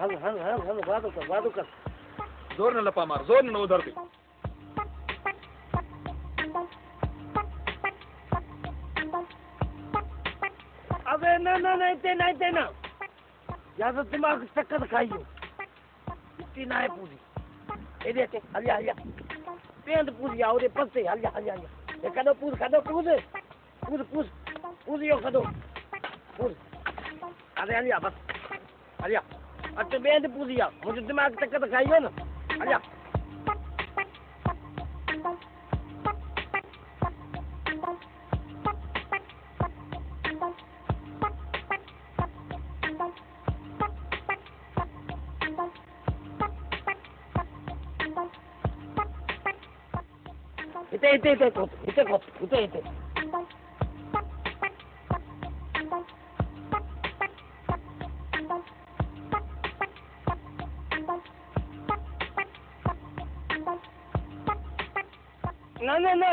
हल वादो कर जोर न लपा मार जोर न उधर पे अबे ना इतने ना या तो दिमाग चक्कर खाइयो इतनी ना है पूरी ए देख हलिया पेंट पूरी आओ रे पसे हलिया ये कदो पूरी यो कदो पूरी अरे हलिया बस हलिया अच्छा पेंट पूरी आ मुझे दिमाग चक्कर खाइयो ना हलिया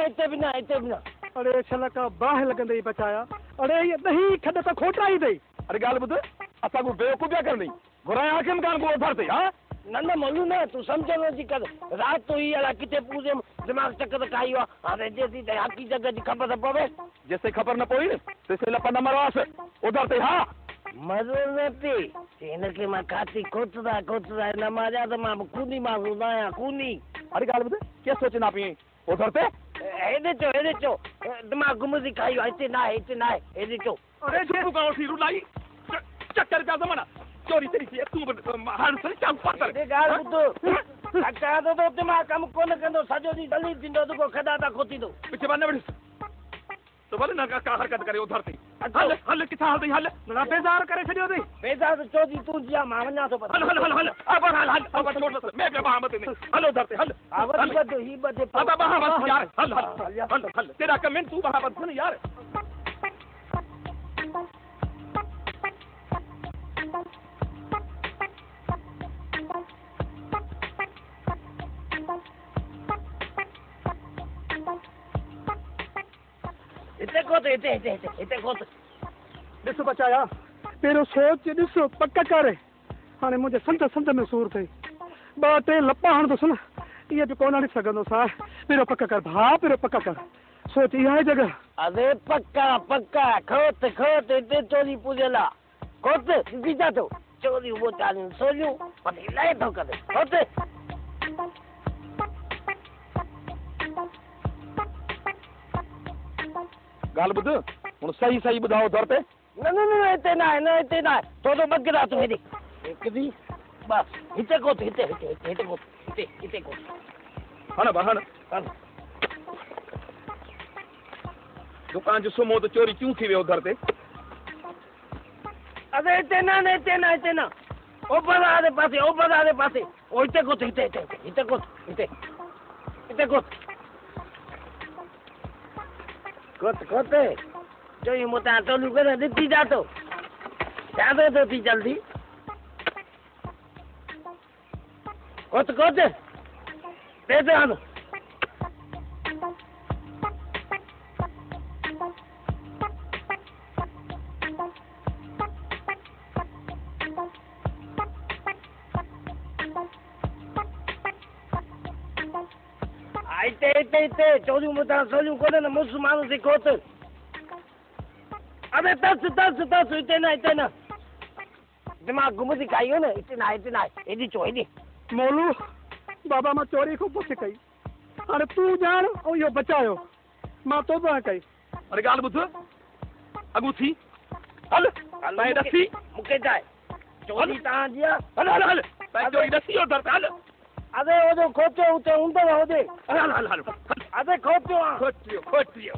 इते ना इते भी ना अरे छला का बाह लगंदे ही बचाया अरे ये नहीं खड तो खोटा ही दे अरे गाल बुध असा को बेवकूफिया करनी घुराया आखिम कान को उधर पे हां ना मोलू ना तू समझो जी कर रात तो ही अला किते पूजे दिमाग चक्कर खाइयो अरे जैसी ते हकी जगह दी खबर पवे जैसे खबर न पोई तैसे लपा न मरवास उधर पे हां मरो न पे इनके मां खाती कोतरा न माजा तो मां खूनी मां सुनाया खूनी अरे गाल बुध क्या सोचना पई उधर पे एदे चो दिमाग घुमदी खाइयो इते ना है एदे चो अरे जो का उठी रुलाई चक्कर का जमाना चोरी तेरी से तू हर सर क्या पत्थर दे गाल बुद्धो अच्छा तो दिमाग काम कोन कंदो सजो दी गली दिंदो तो खदा ता खोती दो पीछे बनने बड़ी तो बोले ना का हरकत करे उधर से हल किथा हल ना बेजार करे छडियो दे बेजार तो चोदी तू जिया मावना तो हल अब छोड़ मैं के बाहर मत नहीं हल उधर से हल आवाज बदो ही बदे अब बाहर मत यार हल तेरा कमेंट तू बाहर मत सुन यार इते को ॾिस बचाया पहिरियों सोच ॾिस पक करे हाणे मुंहिंजे संत में सूर अथई ॿ टे लपा हणंदुसि न इहे बि कोन हणी सघंदुसि हा पहिरियों पक कर भाउ पहिरियों पक कर सोच इहा आहे जॻह अरे पक्का खोत इते चोरी पूजला खोत बीजा तो चोरी वो चालू सोलियो पर इलाही तो करे खोत गाल बुध हुन सही बुधाओ उधर पे न इते ना तो बगरा तो हेदी एक दी बस इते को हन बहन दुकान जो सुमो तो चोरी क्यों थी वे उधर पे अरे इते ना ऊपर आले पासे ओ इते कोत जो ये मोटा चालू करे दिखती जा तो ज्यादा तो थी जल्दी कोत दे दे आनो इते चोरी मोटा सोलू कोने न मुसलमानों से कोत अबे तस इते ना दिमाग घुमदी खाइयो ना इते ना एदी चो एदी मोलू बाबा मां चोरी को पुछ कई हाणे तू जान ऐं इहो बचायो मां तो बि कई अरे गाल बुध अगू थी हल मैं दसी मुके जाए चोरी ता दिया हल मैं चोरी दसी उधर पे हल अरे वो जो खोचो उते उंदर हो दे हल अरे खोचो खोटियो